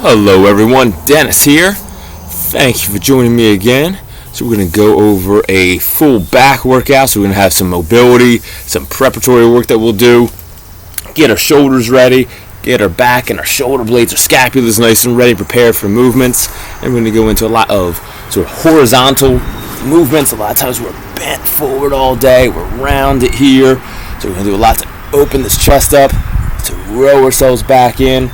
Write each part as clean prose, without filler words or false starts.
Hello everyone, Dennis here. Thank you for joining me again. So we're going to go over a full back workout. So we're going to have some mobility, some preparatory work that we'll do. Get our shoulders ready, get our back and our shoulder blades, our scapulas nice and ready, prepared for movements. And we're going to go into a lot of sort of horizontal movements. A lot of times we're bent forward all day, we're rounded here. So we're going to do a lot to open this chest up, to row ourselves back in.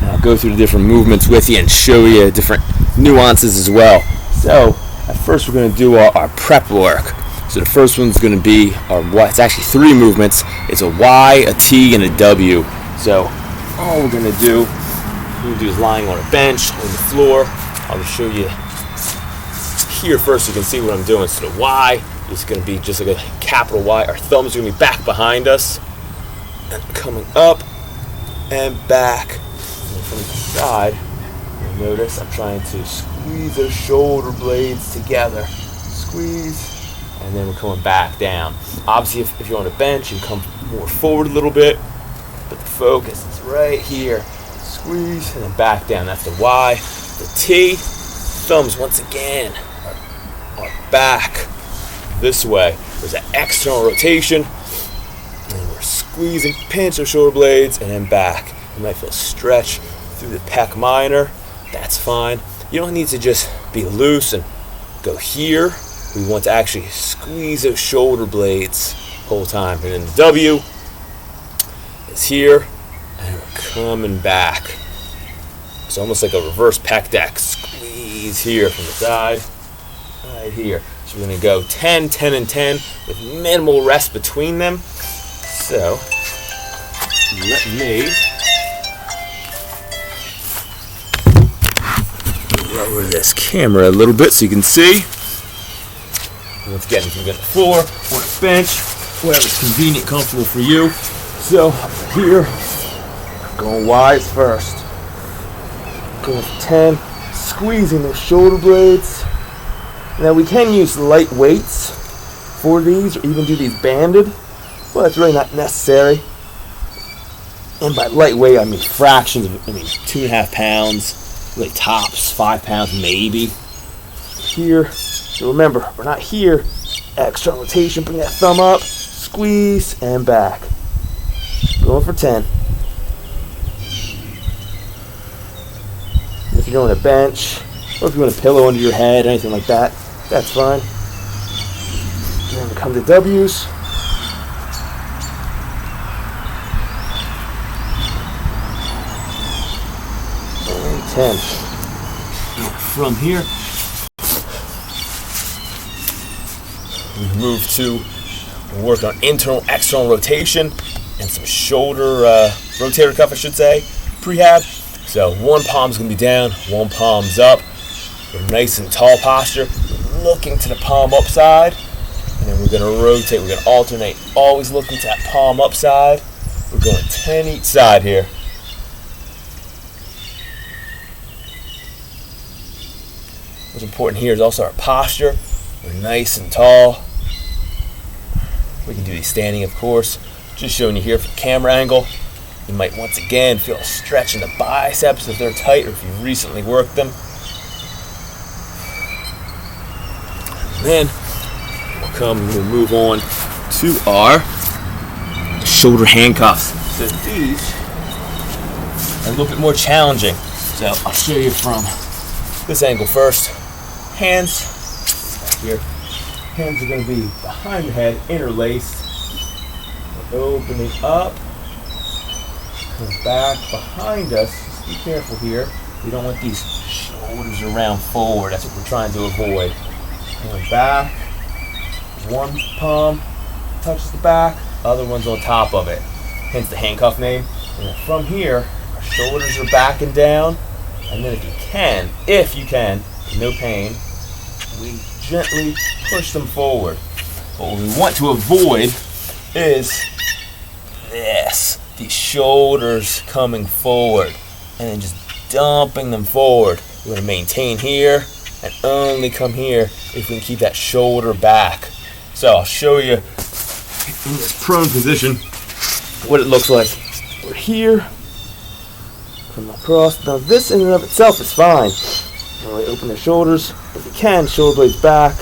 And I'll go through the different movements with you and show you different nuances as well. So at first we're going to do our prep work. So the first one's going to be it's actually three movements. It's a Y, a T, and a W. So all we're going to do is lying on a bench, on the floor. I'll just show you here first so you can see what I'm doing. So the Y is going to be just like a capital Y. Our thumbs are going to be back behind us and coming up and back. And from the side, you'll notice I'm trying to squeeze those shoulder blades together. Squeeze. And then we're coming back down. Obviously, if you're on a bench, you can come more forward a little bit, but the focus is right here. Squeeze and then back down. That's the Y. The T, thumbs once again are back this way. There's an external rotation, and we're squeezing, pinch our shoulder blades, and then back. You might feel a stretch through the pec minor. That's fine. You don't need to just be loose and go here. We want to actually squeeze those shoulder blades the whole time. And then the W is here, and we're coming back. It's almost like a reverse pec deck. Squeeze here from the side, right here. So we're going to go 10, 10, and 10 with minimal rest between them. So let me lower this camera a little bit so you can see. Once again, you can get on the floor, on a bench, whatever's convenient, comfortable for you. So, here, going Y's first. Going for 10, squeezing those shoulder blades. Now, we can use light weights for these, or even do these banded, but it's really not necessary. And by lightweight, I mean fractions of, 2.5 pounds, really tops, 5 pounds maybe. Here. So remember, we're not here. External rotation, bring that thumb up, squeeze, and back. Going for 10. If you're on a bench, or if you want a pillow under your head, anything like that, that's fine. And then we come to W's. And 10. From here, we move to work on internal, external rotation and some shoulder rotator cuff, I should say, prehab. So one palm's going to be down, one palm's up. We're nice and tall posture, looking to the palm up side. And then we're going to rotate, we're going to alternate, always looking to that palm up side. We're going 10 each side here. What's important here is also our posture. We're nice and tall. We can do these standing, of course. Just showing you here from camera angle. You might once again feel a stretch in the biceps if they're tight or if you've recently worked them. And then we'll move on to our shoulder handcuffs. So these are a little bit more challenging. So I'll show you from this angle first. Hands back here. Hands are going to be behind the head, interlaced. We're opening up. Come back behind us. Just be careful here. We don't want these shoulders around forward. That's what we're trying to avoid. Going back. One palm touches the back. Other one's on top of it. Hence the handcuff name. And then from here, our shoulders are back and down. And then if you can, no pain, we gently push them forward. But what we want to avoid is this, these shoulders coming forward and then just dumping them forward. We're going to maintain here and only come here if we can keep that shoulder back. So I'll show you in this prone position what it looks like. We're here, Come across. Now this in and of itself is fine. Really open the shoulders if you can. Shoulder blades back.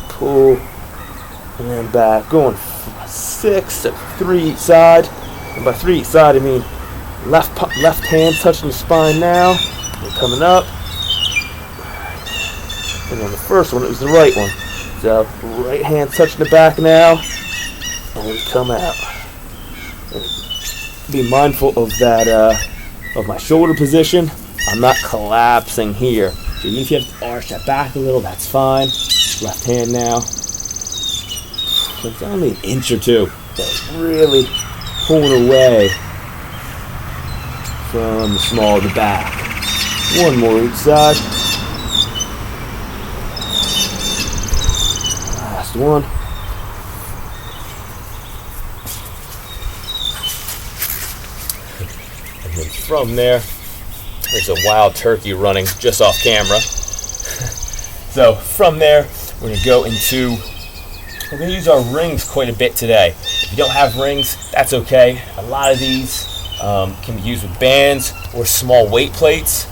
Pull and then back. Going 6 to 3 each side. And by 3 each side I mean left hand touching the spine now. And coming up. And on the first one it was the right one. So right hand touching the back now. And we come out. And be mindful of that, of my shoulder position. I'm not collapsing here. So even if you have to arch that back a little, that's fine. Left hand now. So it's only an inch or two. So really pulling away from the small of the back. One more each side. Last one. And then from there, there's a wild turkey running just off camera. So from there, we're going to go into, we're going to use our rings quite a bit today. If you don't have rings, that's okay. A lot of these can be used with bands or small weight plates.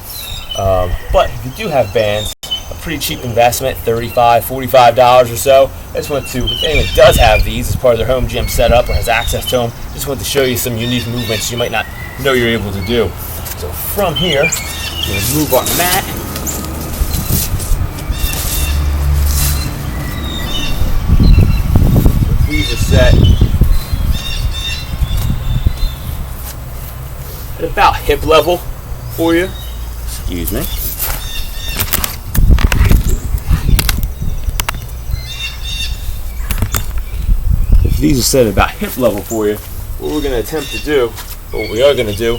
But if you do have bands, a pretty cheap investment, $35, $45 or so. I just want to, if anyone does have these as part of their home gym setup or has access to them, just want to show you some unique movements you might not know you're able to do. So from here, we're going to move our mat. So these are set at about hip level for you. Excuse me. If these are set at about hip level for you, what we're going to attempt to do, what we are going to do,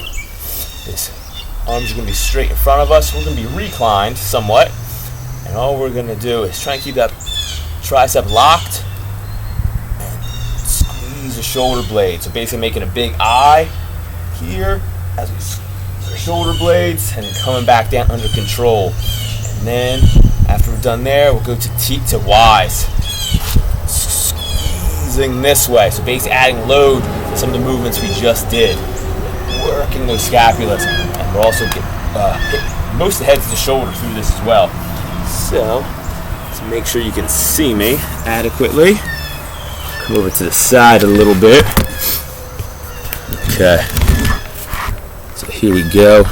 is arms are going to be straight in front of us. We're going to be reclined somewhat, and all we're going to do is try and keep that tricep locked and squeeze the shoulder blade. So basically making a big I here as we squeeze our shoulder blades and then coming back down under control. And then after we're done there, we'll go to T to Y's. Squeezing this way. So basically adding load to some of the movements we just did. Working those scapulas, and we're also getting most of the head to the shoulder through this as well. So, let's make sure you can see me adequately. Come over to the side a little bit. Okay. So here we go.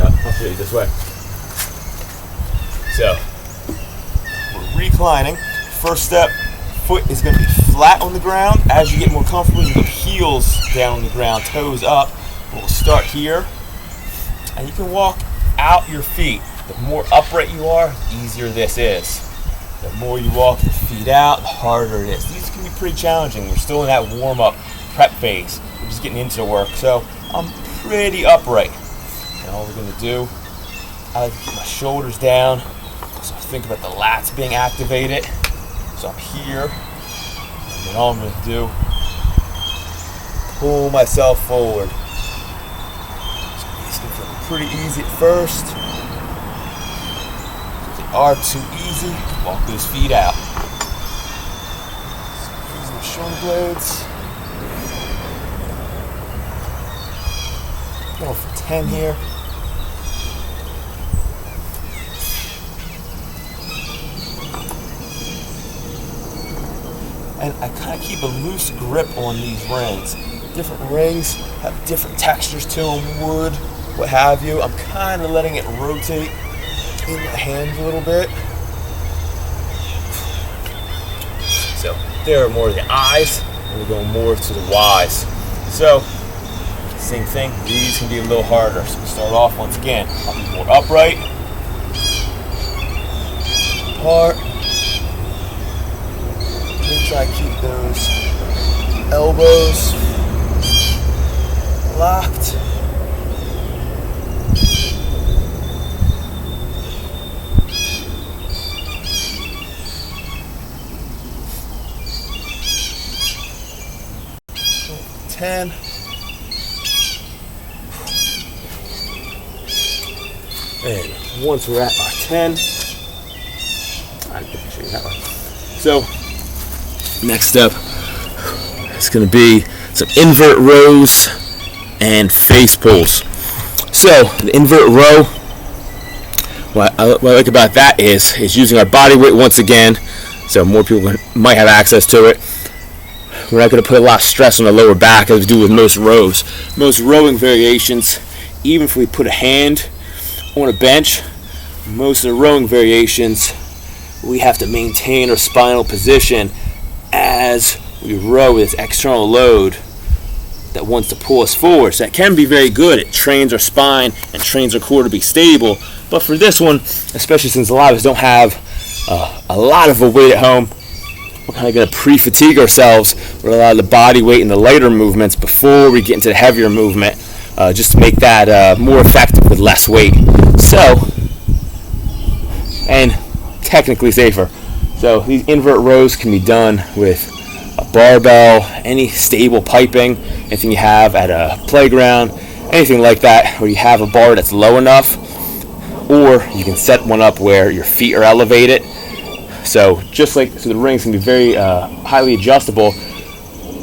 I'll show you this way. So, we're reclining. First step, foot is going to be flat on the ground. As you get more comfortable, you put heels down on the ground, toes up. We'll start here. And you can walk out your feet. The more upright you are, the easier this is. The more you walk your feet out, the harder it is. These can be pretty challenging. We're still in that warm-up prep phase. We're just getting into the work. So, I'm pretty upright. And all we're going to do, I like to keep my shoulders down. So think about the lats being activated. So I'm here. And then all I'm going to do, pull myself forward. So these can feel pretty easy at first. If they are too easy, walk those feet out. Squeeze my shoulder blades. Going for 10 here. And I kind of keep a loose grip on these rings. Different rings have different textures to them, wood, what have you. I'm kind of letting it rotate in my hands a little bit. So there are more of the I's, and we're going more to the Y's. So, same thing, these can be a little harder. So we start off once again, I'll be more upright, apart. Try to keep those elbows locked. And once we're at our 10, I can show you that one. So, next up is going to be some invert rows and face pulls. So, the invert row, what I like about that is using our body weight once again, so more people might have access to it. We're not going to put a lot of stress on the lower back as we do with most rows. Most rowing variations, even if we put a hand on a bench, most of the rowing variations, we have to maintain our spinal position as we row with this external load that wants to pull us forward. So that can be very good. It trains our spine and trains our core to be stable. But for this one, especially since a lot of us don't have a lot of a weight at home, we're kind of going to pre-fatigue ourselves with a lot of the body weight and the lighter movements before we get into the heavier movement, just to make that more effective with less weight. So, and technically safer. So these invert rows can be done with a barbell, any stable piping, anything you have at a playground, anything like that where you have a bar that's low enough, or you can set one up where your feet are elevated. So just like, so the rings can be very highly adjustable.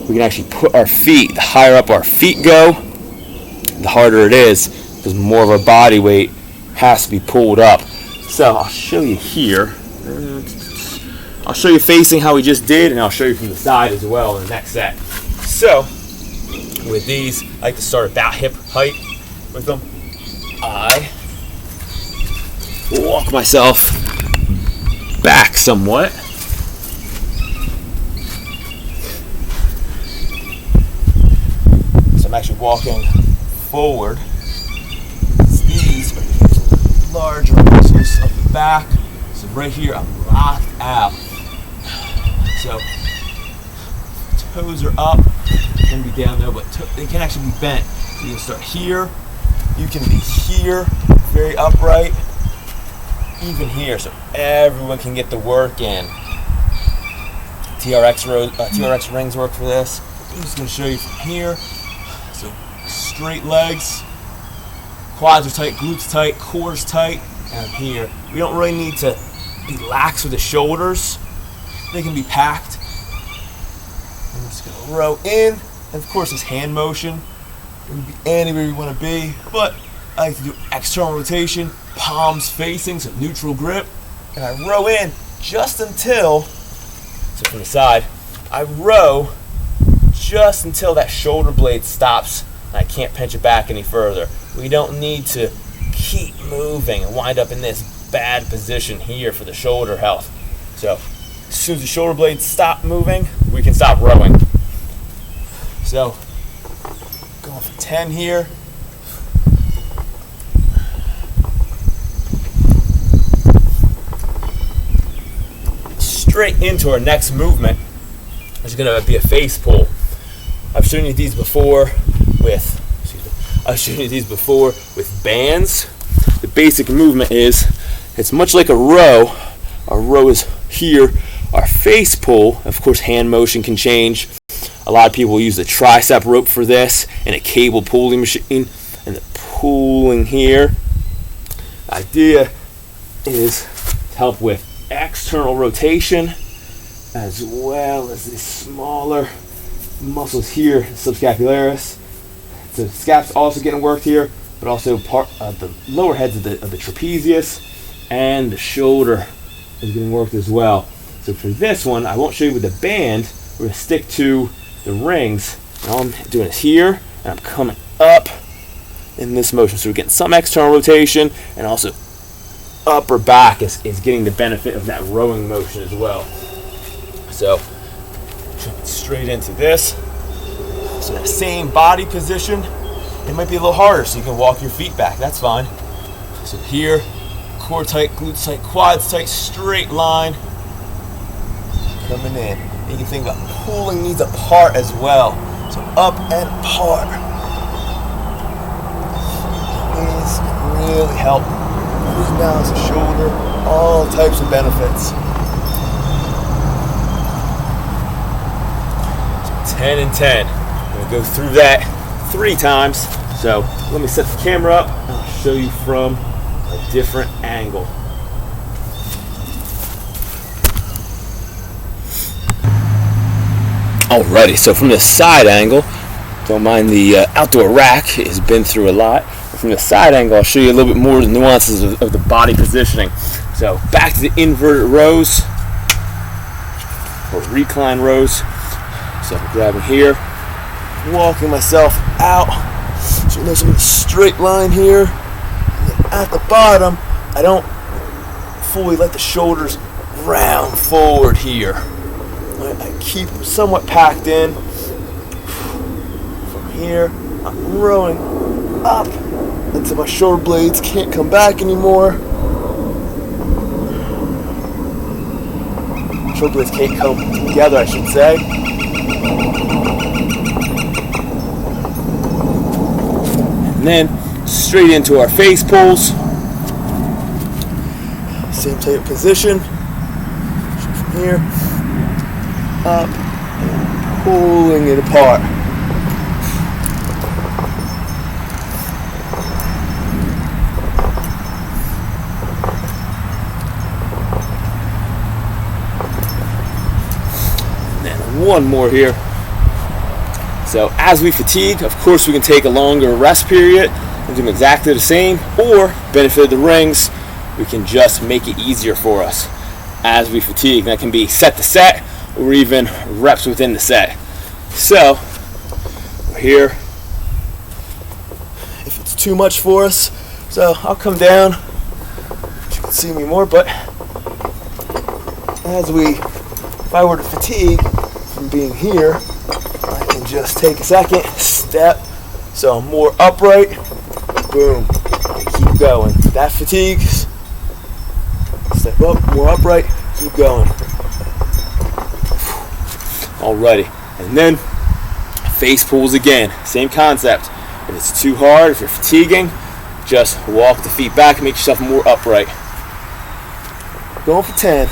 We can actually put our feet, the higher up our feet go, the harder it is, because more of our body weight has to be pulled up. So I'll show you here. I'll show you facing how we just did, and I'll show you from the side as well in the next set. So with these, I like to start about hip height with them. I walk myself back somewhat. So I'm actually walking forward. These are larger muscles of the back. So right here, I'm locked out. So toes are up, can be down though, but they can actually be bent. So you can start here, you can be here, very upright, even here, so everyone can get the work in. TRX rings work for this. I'm just going to show you from here. So straight legs, quads are tight, glutes tight, core's tight, and here. We don't really need to be lax with the shoulders. They can be packed. I'm just going to row in, and of course this hand motion. You can be anywhere you want to be, but I like to do external rotation, palms facing, so neutral grip, and I row in just until, so from the side, I row just until that shoulder blade stops and I can't pinch it back any further. We don't need to keep moving and wind up in this bad position here for the shoulder health. So as soon as the shoulder blades stop moving, we can stop rowing. So going for 10 here. Straight into our next movement is going to be a face pull. I've shown you these before with bands. The basic movement is, it's much like a row. Our row is here. Our face pull, of course, hand motion can change. A lot of people use the tricep rope for this and a cable pulling machine, and the pulling here. The idea is to help with external rotation as well as the smaller muscles here, subscapularis. The scaps also getting worked here, but also part of the lower heads of the trapezius, and the shoulder is getting worked as well. So for this one, I won't show you with the band. We're going to stick to the rings. And all I'm doing is here, and I'm coming up in this motion. So we're getting some external rotation, and also upper back is getting the benefit of that rowing motion as well. So jumping straight into this. So that same body position, it might be a little harder, so you can walk your feet back. That's fine. So here, core tight, glutes tight, quads tight, straight line. Coming in. You can think about pulling these apart as well. So up and apart. These really help balance the shoulder, all types of benefits. So 10 and 10. I'm going to go through that 3 times. So let me set the camera up and I'll show you from a different angle. Alrighty, so from the side angle, don't mind the outdoor rack, has been through a lot. From the side angle, I'll show you a little bit more of the nuances of the body positioning. So back to the inverted rows, or recline rows. So I'm grabbing here, walking myself out, so there's a straight line here. And at the bottom, I don't fully let the shoulders round forward here. I keep them somewhat packed in. From here, I'm rowing up until my shoulder blades can't come back anymore. Shoulder blades can't come together, I should say. And then straight into our Facepulls. Same type of position. From here, up, and pulling it apart. One more here. So as we fatigue, of course we can take a longer rest period and do them exactly the same, or benefit of the rings, we can just make it easier for us as we fatigue. And that can be set to set or even reps within the set. So we're here. If it's too much for us, so I'll come down. You can see me more, but if I were to fatigue from being here, I can just take a second, step, so I'm more upright, boom, and keep going. That fatigues, step up, more upright, keep going. Alrighty, and then Facepulls again, same concept. If it's too hard, if you're fatiguing, just walk the feet back and make yourself more upright. Going for 10.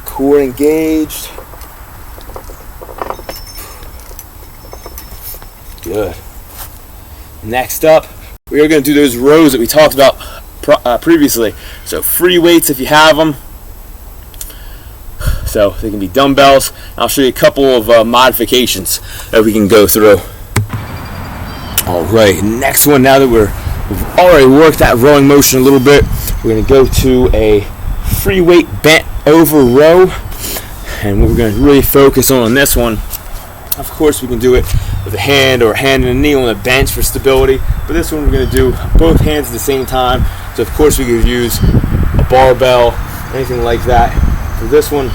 Core engaged. Good. Next up, we are going to do those rows that we talked about previously. So free weights if you have them. So they can be dumbbells. I'll show you a couple of modifications that we can go through. Alright, next one, now that we've already worked that rowing motion a little bit, we're going to go to a free weight bent over row, and we're going to really focus on this one. Of course we can do it with a hand or a hand and a knee on the bench for stability, but this one we're going to do both hands at the same time. So of course we could use a barbell, anything like that. For this one,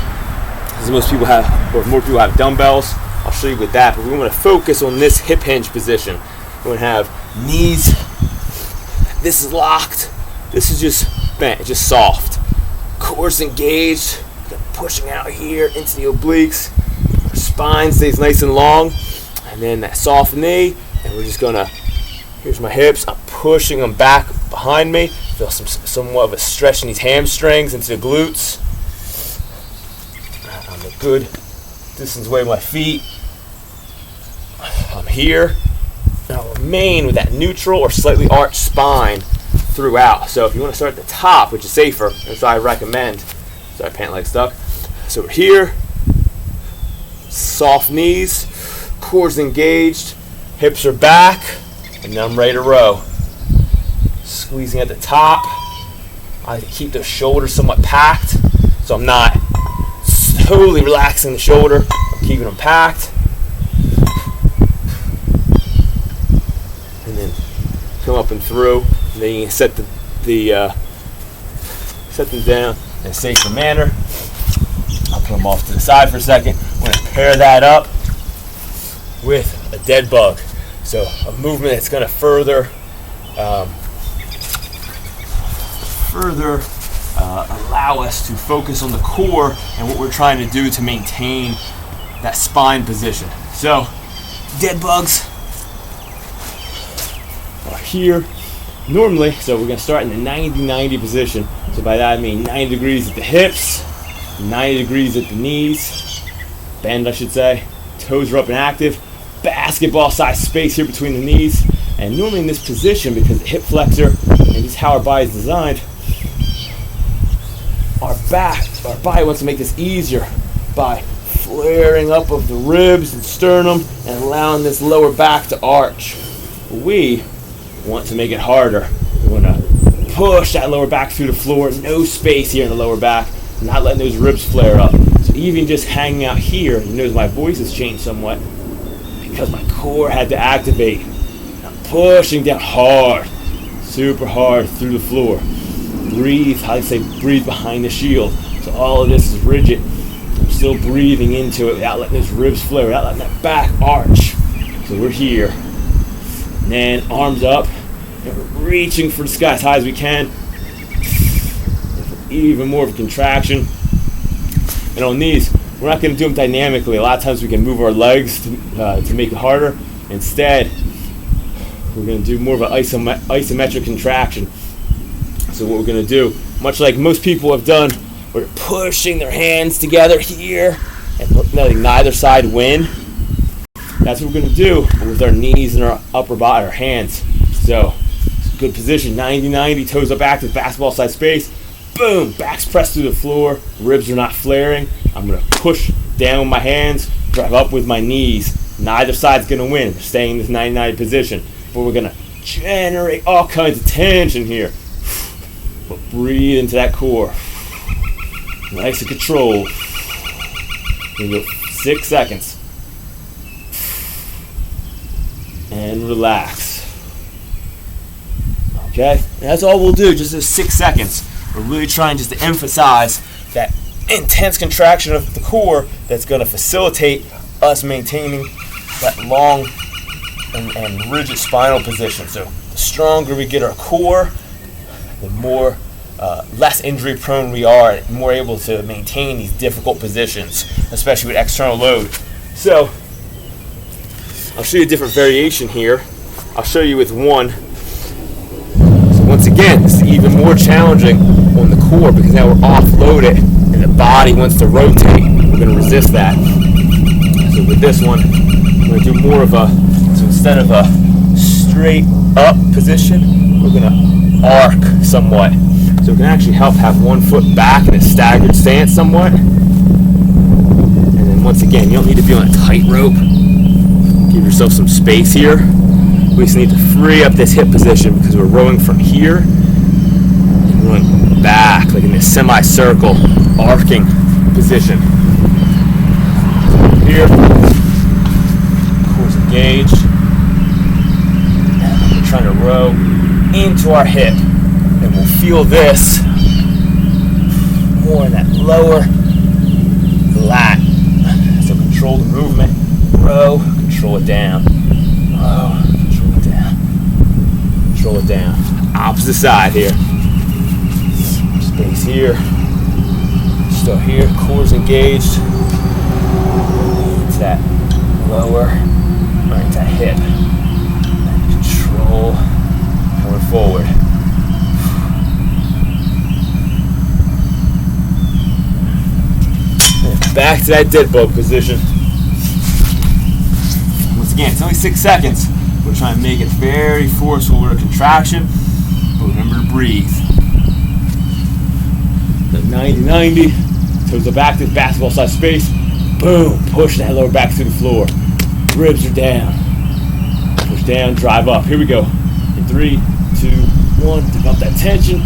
because most people have, or more people have dumbbells, I'll show you with that, but we want to focus on this hip hinge position. We're going to have knees, this is locked, this is just bent, just soft. Core's engaged, pushing out here into the obliques. Our spine stays nice and long, and then that soft knee, and we're just gonna, here's my hips, I'm pushing them back behind me. Feel somewhat of a stretch in these hamstrings into the glutes. I'm a good distance away with my feet. I'm here. And I'll remain with that neutral or slightly arched spine throughout. So if you want to start at the top, which is safer, that's what I recommend. Sorry, pant leg stuck. So we're here, soft knees, core's engaged, hips are back, and then I'm ready to row. Squeezing at the top. I like to keep those shoulders somewhat packed, so I'm not totally relaxing the shoulder, I'm keeping them packed. And then come up and through. And then you can set set them down in a safer manner. I'll put them off to the side for a second. I'm going to pair that up with a dead bug. So a movement that's going to further allow us to focus on the core and what we're trying to do to maintain that spine position. So dead bugs are here normally, so we're going to start in the 90-90 position. So by that I mean 90 degrees at the hips, 90 degrees at the knees, bend I should say, toes are up and active, basketball-sized space here between the knees. And normally in this position, because the hip flexor and this is how our body is designed, our body wants to make this easier by flaring up of the ribs and sternum and allowing this lower back to arch. We want to make it harder. We want to push that lower back through the floor, no space here in the lower back, not letting those ribs flare up. So even just hanging out here, you notice my voice has changed somewhat because my core had to activate. I'm pushing down hard, super hard through the floor. Breathe, how do you say, breathe behind the shield. So all of this is rigid. I'm still breathing into it without letting those ribs flare, without letting that back arch. So we're here. And then arms up. And we're reaching for the sky as high as we can. Even more of a contraction. And on these, we're not going to do them dynamically. A lot of times we can move our legs to make it harder. Instead, we're going to do more of an isometric contraction. So what we're going to do, much like most people have done, we're pushing their hands together here and letting neither side win. That's what we're going to do with our knees and our upper body, our hands. So, good position, 90-90, toes up active, basketball-sized space. Boom, backs pressed through the floor, ribs are not flaring. I'm going to push down with my hands, drive up with my knees. Neither side's going to win. We're staying in this 90-90 position. But we're going to generate all kinds of tension here. But breathe into that core. Nice and controlled. We're going to go 6 seconds. And relax. Okay? And that's all we'll do, just those 6 seconds. We're really trying just to emphasize that intense contraction of the core that's going to facilitate us maintaining that long and rigid spinal position. So the stronger we get our core, the more less injury prone we are, and more able to maintain these difficult positions, especially with external load. So I'll show you a different variation here. I'll show you with one. So once again, this is even more challenging on the core because now we're offloaded and the body wants to rotate. We're going to resist that. So with this one, I'm going to do more of a, so instead of a straight up position, we're going to arc somewhat. So it can actually help have one foot back in a staggered stance somewhat. And then once again, you don't need to be on a tight rope. Give yourself some space here. We just need to free up this hip position because we're rowing from here and rowing back, like in this semicircle arcing position. Here, core's engaged. And we're trying to row into our hip. And we'll feel this more in that lower lat. So control the movement. Row, control it down. Row, control it down. Control it down. Opposite side here. Space here. Still here. Core's engaged. It's that lower, right, that hip. And control. Coming forward. Back to that dead bug position. Once again, it's only 6 seconds. We're trying to make it very forceful with a contraction, but remember to breathe. The 90-90, toes up active, basketball-sized space. Boom, push that lower back through the floor. Ribs are down. Push down, drive up. Here we go. In 3, 2, 1, develop that tension.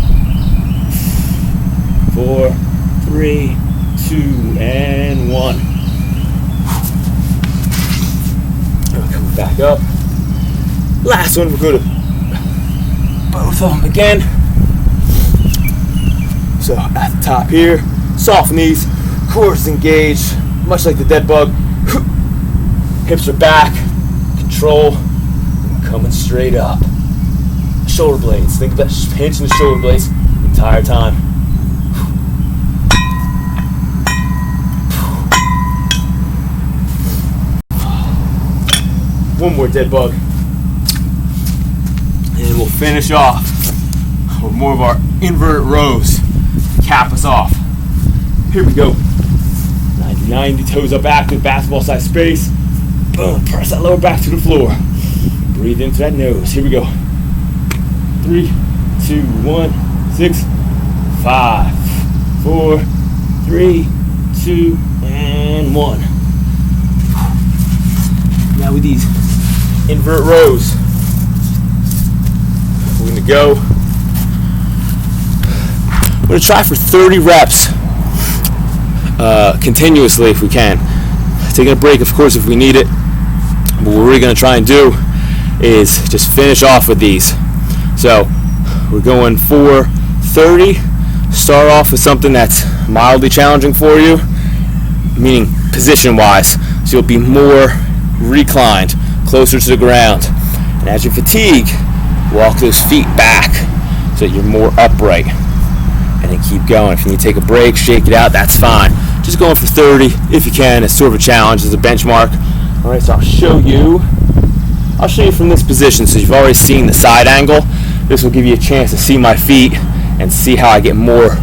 4, 3, 2, and 1. Coming back up. Last one, we'll go to both of them again. So at the top here, soft knees, core is engaged, much like the dead bug. Hips are back, control, coming straight up. Shoulder blades, think about just pinching the shoulder blades the entire time. One more dead bug. And we'll finish off with more of our inverted rows to cap us off. Here we go. 90-90, toes up active, basketball-sized space. Boom. Press that lower back to the floor. Breathe into that nose. Here we go. 3, 2, 1, 6, 5, 4, 3, 2, and 1. Now with these invert rows, we're going to go. We're going to try for 30 reps continuously if we can. Taking a break, of course, if we need it. But what we're going to try and do is just finish off with these. So we're going for 30. Start off with something that's mildly challenging for you, meaning position-wise. So you'll be more reclined, closer to the ground. And as you fatigue, walk those feet back so that you're more upright. And then keep going. If you need to take a break, shake it out, that's fine. Just going for 30 if you can. It's sort of a challenge, as a benchmark. All right, so I'll show you from this position. So you've already seen the side angle. This will give you a chance to see my feet and see how I get more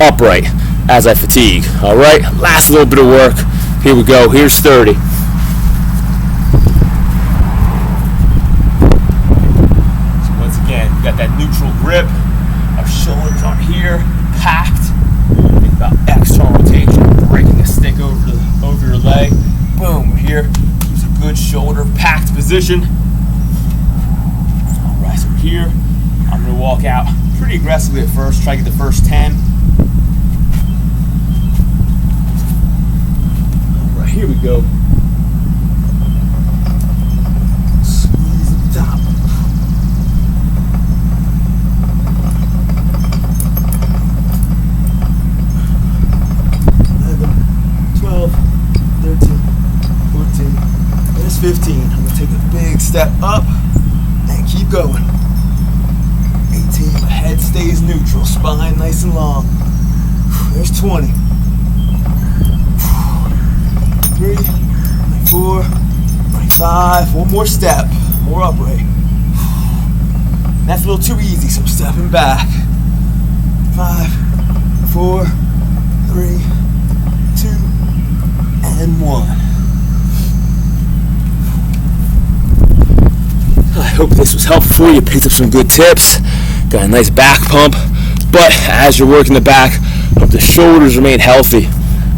upright as I fatigue. All right, last little bit of work. Here we go. Here's 30. So once again, we got that neutral grip. Our shoulders are here, packed. Think about external rotation, breaking a stick over your leg. Boom, we're here. Use a good shoulder packed position. All right, so we're here. I'm going to walk out pretty aggressively at first, try to get the first 10. All right, here we go. Squeeze at the top. 12, 13, 14, there's 15. I'm going to take a big step up and keep going. 18, my head stays neutral, spine nice and long. There's 20. 3, 4, 5, one more step, more upright. That's a little too easy, so I'm stepping back. 5, 4, 3, 2, and 1. I hope this was helpful for you. Picked up some good tips. Got a nice back pump. But as you're working the back, hope the shoulders remain healthy.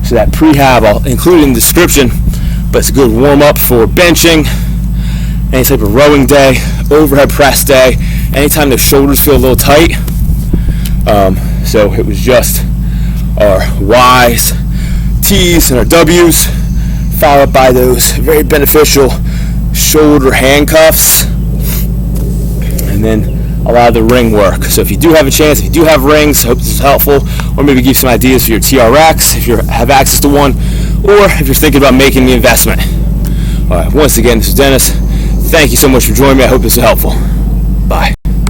So that prehab I'll include it in the description. But it's a good warm up for benching, any type of rowing day, overhead press day, anytime the shoulders feel a little tight. So it was just our Y's, T's, and our W's, followed by those very beneficial shoulder handcuffs, and then a lot of the ring work. So if you do have a chance, if you do have rings, I hope this is helpful, or maybe give some ideas for your TRX if you have access to one, or if you're thinking about making the investment. All right, once again, this is Dennis. Thank you so much for joining me. I hope this was helpful. Bye.